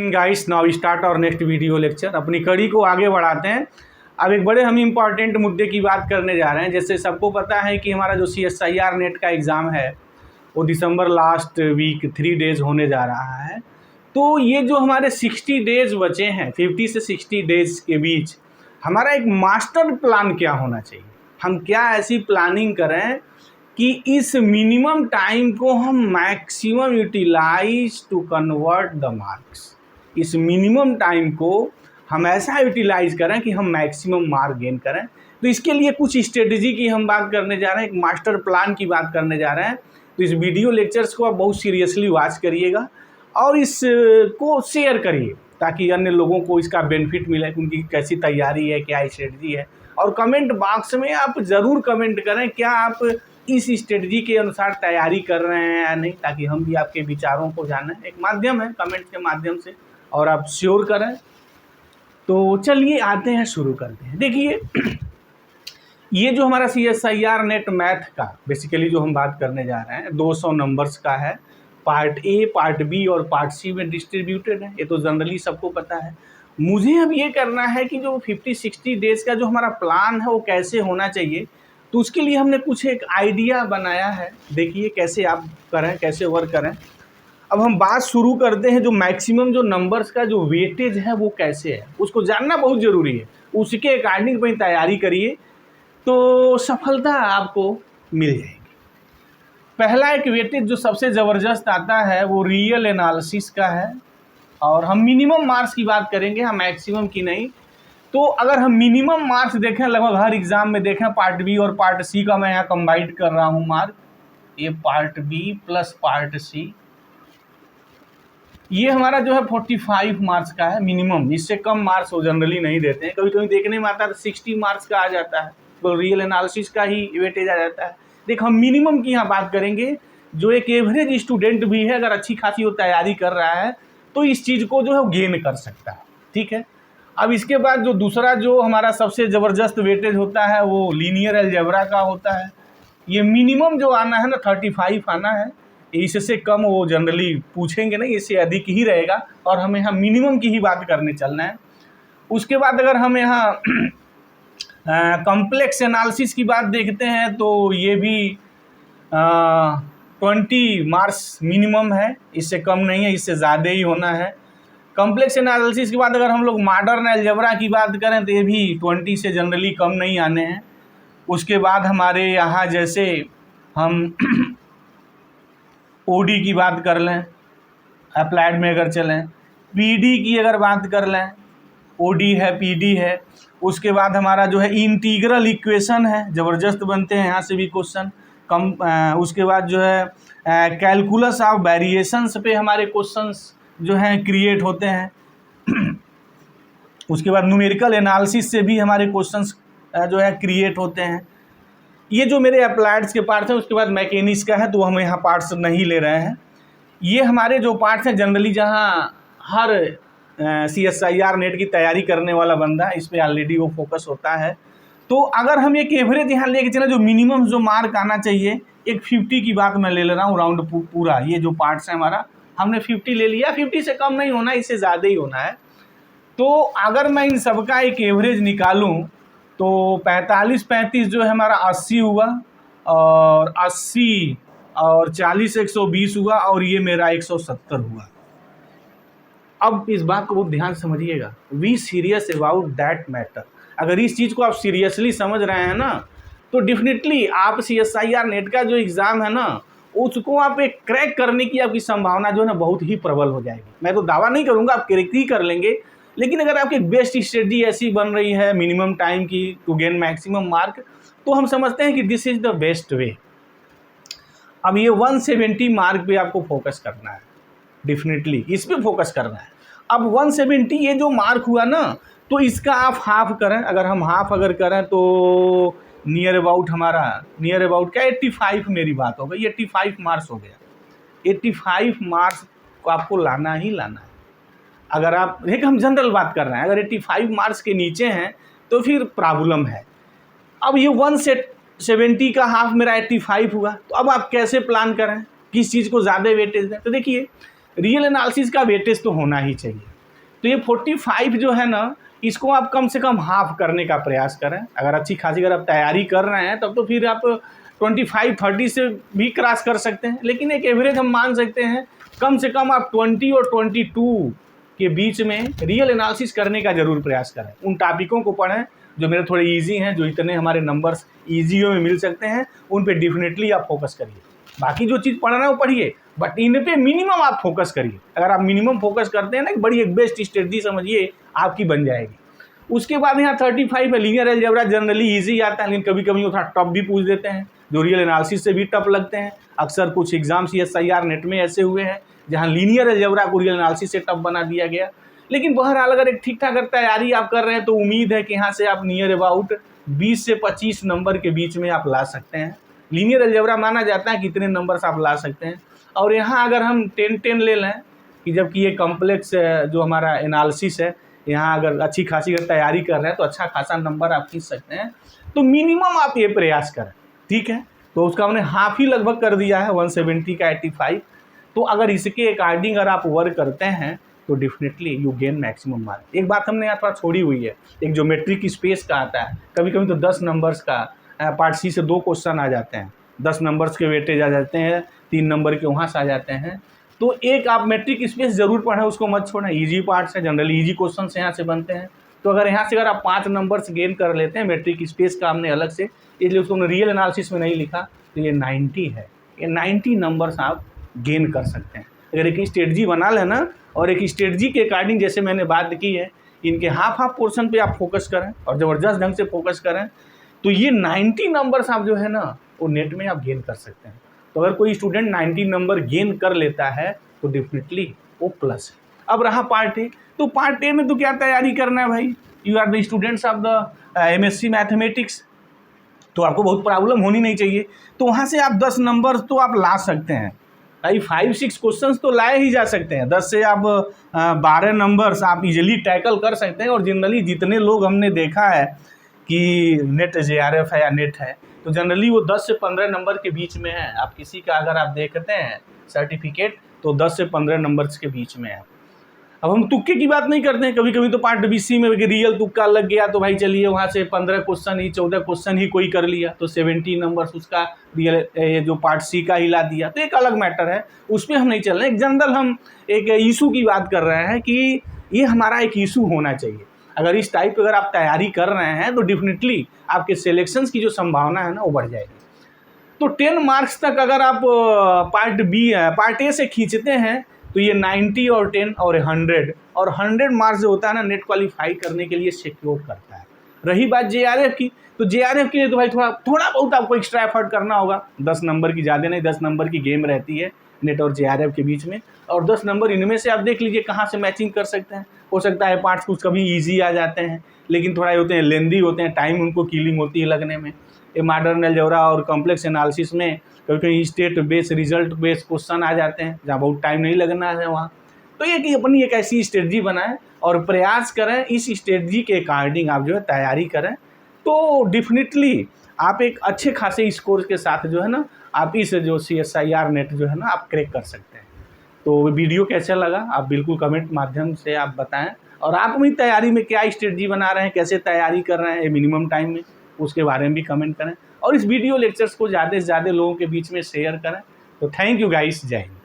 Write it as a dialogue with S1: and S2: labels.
S1: Morning guys, now start और next video lecture. अपनी कड़ी को आगे बढ़ाते हैं। अब एक बड़े हम इम्पॉर्टेंट मुद्दे की बात करने जा रहे हैं। जैसे सबको पता है कि हमारा जो CSIR नेट का एग्ज़ाम है वो दिसंबर लास्ट वीक 3 डेज़ होने जा रहा है। तो ये जो हमारे 60 डेज़ बचे हैं, 50 से 60 डेज़ के बीच हमारा एक मास्टर प्लान क्या होना चाहिए। हम क्या ऐसी प्लानिंग करें कि इस मिनिमम टाइम को हम maximum utilize to convert the marks. इस मिनिमम टाइम को हम ऐसा यूटिलाइज करें कि हम मैक्सिमम मार्क गेन करें। तो इसके लिए कुछ स्ट्रेटजी की हम बात करने जा रहे हैं, एक मास्टर प्लान की बात करने जा रहे हैं। तो इस वीडियो लेक्चर्स को आप बहुत सीरियसली वॉच करिएगा और इसको शेयर करिए ताकि अन्य लोगों को इसका बेनिफिट मिले कि उनकी कैसी तैयारी है, क्या स्ट्रेटजी है। और कमेंट बॉक्स में आप ज़रूर कमेंट करें क्या आप इस स्ट्रेटजी के अनुसार तैयारी कर रहे हैं या नहीं, ताकि हम भी आपके विचारों को जानें। एक माध्यम है कमेंट के माध्यम से, और आप श्योर करें। तो चलिए आते हैं, शुरू करते हैं। देखिए ये जो हमारा CSIR नेट मैथ का बेसिकली जो हम बात करने जा रहे हैं 200 नंबर्स का है। पार्ट ए, पार्ट बी और पार्ट सी में डिस्ट्रीब्यूटेड है। ये तो जनरली सबको पता है। मुझे अब ये करना है कि जो 50-60 डेज़ का जो हमारा प्लान है वो कैसे होना चाहिए। तो उसके लिए हमने कुछ एक आइडिया बनाया है। देखिए कैसे आप करें, कैसे वर्क करें। अब हम बात शुरू करते हैं। जो मैक्सिमम जो नंबर्स का जो वेटेज है वो कैसे है, उसको जानना बहुत ज़रूरी है। उसके अकॉर्डिंग पर तैयारी करिए तो सफलता आपको मिल जाएगी। पहला एक वेटेज जो सबसे ज़बरदस्त आता है वो रियल एनालिसिस का है। और हम मिनिमम मार्क्स की बात करेंगे, हम मैक्सिमम की नहीं। तो अगर हम मिनिमम मार्क्स देखें, लगभग हर एग्ज़ाम में देखें, पार्ट बी और पार्ट सी का मैं यहाँ कंबाइंड कर रहा हूँ मार्क। ये part B plus part C, ये हमारा जो है 45 मार्क्स का है मिनिमम। इससे कम मार्क्स वो जनरली नहीं देते हैं। कभी कभी देखने में आता है तो 60 मार्क्स का आ जाता है, तो रियल एनालिसिस का ही वेटेज आ जाता है। देख, हम मिनिमम की यहाँ बात करेंगे। जो एक एवरेज स्टूडेंट भी है, अगर अच्छी खासी वो तैयारी कर रहा है तो इस चीज़ को जो है वो गेन कर सकता है। ठीक है। अब इसके बाद जो दूसरा जो हमारा सबसे ज़बरदस्त वेटेज होता है वो लीनियर अलजेब्रा का होता है। ये मिनिमम जो आना है ना 35 आना है। इससे कम वो जनरली पूछेंगे नहीं, इससे अधिक ही रहेगा। और हमें यहाँ मिनिमम की ही बात करने चलना है। उसके बाद अगर हम यहाँ कॉम्प्लेक्स एनालिसिस की बात देखते हैं तो ये भी 20 मार्क्स मिनिमम है। इससे कम नहीं है, इससे ज़्यादा ही होना है। कॉम्प्लेक्स एनालिसिस के बाद अगर हम लोग मॉडर्न अलजेब्रा की बात करें तो ये भी 20 से जनरली कम नहीं आने हैं। उसके बाद हमारे यहाँ जैसे हम OD की बात कर लें, अप्लाइड में अगर चलें, PD की अगर बात कर लें, OD है, PD है। उसके बाद हमारा जो है इंटीग्रल इक्वेशन है, ज़बरदस्त बनते हैं यहाँ से भी क्वेश्चन कम। उसके बाद जो है कैलकुलस ऑफ वेरिएशंस पे हमारे क्वेश्चंस जो हैं क्रिएट होते हैं। उसके बाद न्यूमेरिकल एनालिसिस से भी हमारे क्वेश्चंस जो है क्रिएट होते हैं। ये जो मेरे अप्लाइड्स के पार्ट्स हैं। उसके बाद मैकेनिक्स का है तो हम यहाँ पार्ट्स नहीं ले रहे हैं। ये हमारे जो पार्ट्स हैं जनरली जहाँ हर CSIR नेट की तैयारी करने वाला बंदा इस पर ऑलरेडी वो फोकस होता है। तो अगर हम एक एवरेज यहाँ लेके चलें, जो मिनिमम जो मार्क आना चाहिए, एक 50 की बात मैं ले रहा हूँ राउंड पूरा। ये जो पार्ट्स है हमारा, हमने 50 ले लिया। 50 से कम नहीं होना, इससे ज़्यादा ही होना है। तो अगर मैं इन सबका एक एवरेज निकालूं तो 45-35 जो है हमारा 80 हुआ, और 80 और 40 120 हुआ, और ये मेरा 170 हुआ। अब इस बात को बहुत ध्यान समझिएगा। We serious about that matter. अगर इस चीज़ को आप सीरियसली समझ रहे हैं ना तो डेफिनेटली आप CSIR नेट का जो एग्ज़ाम है ना उसको आप एक क्रैक करने की आपकी संभावना जो है ना बहुत ही प्रबल हो जाएगी। मैं तो दावा नहीं करूँगा आप क्रैक ही कर लेंगे, लेकिन अगर आपकी बेस्ट स्ट्रेटजी ऐसी बन रही है मिनिमम टाइम की टू गेन मैक्सिमम मार्क, तो हम समझते हैं कि this is the best way. अब ये 170 मार्क पे आपको फोकस करना है, डेफिनेटली इस पे फोकस करना है। अब 170 ये जो मार्क हुआ ना, तो इसका आप हाफ करें। अगर हम हाफ अगर करें तो नियर अबाउट क्या 85 मेरी बात हो गई, 85 मार्क्स हो गया। 85 मार्क्स को आपको लाना ही लाना है। अगर आप एक हम जनरल बात कर रहे हैं, अगर 85 मार्क्स के नीचे हैं तो फिर प्रॉब्लम है। अब ये 170 का हाफ मेरा 85 हुआ, तो अब आप कैसे प्लान करें, किस चीज़ को ज़्यादा वेटेज दें। तो देखिए रियल एनालिसिस का वेटेज तो होना ही चाहिए। तो ये 45 जो है ना, इसको आप कम से कम हाफ करने का प्रयास करें। अगर अच्छी खासी अगर आप तैयारी कर रहे हैं तब तो फिर आप 25-30 से भी क्रॉस कर सकते हैं, लेकिन एक एवरेज हम मान सकते हैं कम से कम आप 20 और 22 के बीच में रियल एनालिसिस करने का जरूर प्रयास करें। उन टॉपिकों को पढ़ें जो मेरे थोड़े इजी हैं, जो इतने हमारे नंबर्स ईजी में मिल सकते हैं, उन पे डेफिनेटली आप फोकस करिए। बाकी जो चीज़ पढ़ना है वो पढ़िए, बट इन पे मिनिमम आप फोकस करिए। अगर आप मिनिमम फोकस करते हैं ना, एक बड़ी एक बेस्ट स्ट्रेटजी समझिए आपकी बन जाएगी। उसके बाद यहाँ 35 है, लीनियर अलजेब्रा जनरली ईजी आता है, लेकिन कभी कभी वो थोड़ा टफ भी पूछ देते हैं, जो रियल एनालिसिस से भी टफ लगते हैं। अक्सर कुछ एग्जाम्स SIR नेट में ऐसे हुए हैं जहाँ लीनियर अलजेब्रा को रियल एनालिसिस से टफ बना दिया गया। लेकिन बहरहाल अगर एक ठीक ठाक तैयारी आप कर रहे हैं तो उम्मीद है कि यहाँ से आप नियर अबाउट 20 से 25 नंबर के बीच में आप ला सकते हैं। लीनियर अलजेब्रा माना जाता है कितने नंबर्स आप ला सकते हैं। और यहाँ अगर हम 10-10 ले लें कि जबकि ये कॉम्प्लेक्स जो हमारा एनालिसिस है, यहाँ अगर अच्छी खासी अगर तैयारी कर रहे हैं तो अच्छा खासा नंबर आप खींच सकते हैं। तो मिनिमम आप ये प्रयास करें, ठीक है। तो उसका हमने हाफ ही लगभग कर दिया है 170 का 85। तो अगर इसके अकॉर्डिंग अगर आप वर्क करते हैं तो definitely you gain maximum mark. एक बात हमने यहाँ थोड़ा छोड़ी हुई है, एक ज्योमेट्रिक स्पेस का आता है, कभी कभी तो 10 नंबर्स का पार्ट सी से 2 क्वेश्चन आ जाते हैं, 10 नंबर्स के वेटेज आ जाते हैं, 3 नंबर के वहाँ से आ जाते हैं। तो एक आप मेट्रिक स्पेस जरूर पढ़ें, उसको मत छोड़ें। ईजी पार्ट से जनरली ईजी क्वेश्चन यहाँ से बनते हैं। तो अगर यहाँ से अगर आप 5 नंबर्स गेन कर लेते हैं, मेट्रिक स्पेस का हमने अलग से, इसलिए उसको हमने रियल एनालिसिस में नहीं लिखा, तो ये 90 है, ये 90 नंबर्स आप गेन कर सकते हैं। अगर एक स्ट्रेटजी बना लेना और एक स्ट्रेटजी के अकॉर्डिंग जैसे मैंने बात की है, इनके हाफ पोर्शन पे आप फोकस करें और ज़बरदस्त ढंग से फोकस करें, तो ये 90 नंबर्स आप जो है ना वो नेट में आप गेन कर सकते हैं। तो अगर कोई स्टूडेंट 90 नंबर गेन कर लेता है तो डेफिनेटली वो प्लस है। अब रहा पार्ट ए, तो पार्ट ए में तो क्या तैयारी करना है भाई, you are the students of the MSc mathematics, तो आपको बहुत प्रॉब्लम होनी नहीं चाहिए। तो वहाँ से आप 10 नंबर तो आप ला सकते हैं भाई, 5-6 क्वेश्चंस तो लाए ही जा सकते हैं। 10 से आप 12 नंबर्स आप इजीली टैकल कर सकते हैं। और जनरली जितने लोग हमने देखा है कि नेट JRF है या नेट है, तो जनरली वो 10 से 15 नंबर के बीच में है। आप किसी का अगर आप देखते हैं सर्टिफिकेट तो 10 से 15 नंबर्स के बीच में है। अब हम तुक्के की बात नहीं करते हैं, कभी कभी तो पार्ट BC में रियल तुक्का लग गया तो भाई चलिए वहाँ से 15 क्वेश्चन ही 14 क्वेश्चन ही कोई कर लिया तो 70 नंबर्स उसका रियल ये जो पार्ट C का हिला दिया, तो एक अलग मैटर है, उस पर हम नहीं चल रहे हैं। एक जनरल हम एक इशू की बात कर रहे हैं कि ये हमारा एक इशू होना चाहिए। अगर इस टाइप की अगर आप तैयारी कर रहे हैं तो डेफिनेटली आपके सिलेक्शंस की जो संभावना है ना वो बढ़ जाएगी। तो 10 मार्क्स तक अगर आप पार्ट ए से खींचते हैं तो ये 90 और 10 और 100 और 100 मार्क्स जो होता है ना नेट क्वालिफाई करने के लिए सिक्योर करता है। रही बात JRF की, तो JRF के लिए तो भाई थोड़ा बहुत आपको एक्स्ट्रा एफर्ट करना होगा। 10 नंबर की ज़्यादा नहीं, 10 नंबर की गेम रहती है नेट और JRF के बीच में, और 10 नंबर इनमें से आप देख लीजिए कहाँ से मैचिंग कर सकते हैं। हो सकता है पार्ट्स कुछ कभी ईजी आ जाते हैं लेकिन थोड़ा होते हैं लेंदी होते हैं, टाइम उनको किलिंग होती है लगने में। ये मॉडर्न अलजेब्रा और कॉम्प्लेक्स एनालिसिस में कभी कभी state base result base question आ जाते हैं जहाँ बहुत टाइम नहीं लगना है वहाँ। तो ये कि अपनी एक ऐसी स्ट्रेटजी बनाएं और प्रयास करें, इस स्ट्रेटजी के अकॉर्डिंग आप जो है तैयारी करें, तो डेफिनेटली आप एक अच्छे खासे स्कोर के साथ जो है ना आप इस जो CSIR नेट जो है ना आप क्रैक कर सकते हैं। तो वीडियो कैसा लगा आप बिल्कुल कमेंट माध्यम से आप बताएं, और आप अपनी तैयारी में क्या स्ट्रेटजी बना रहे हैं, कैसे तैयारी कर रहे हैं मिनिमम टाइम में, उसके बारे में भी कमेंट करें। और इस वीडियो लेक्चर्स को ज़्यादा से ज़्यादा लोगों के बीच में शेयर करें। तो थैंक यू गाइस, जय हिंद।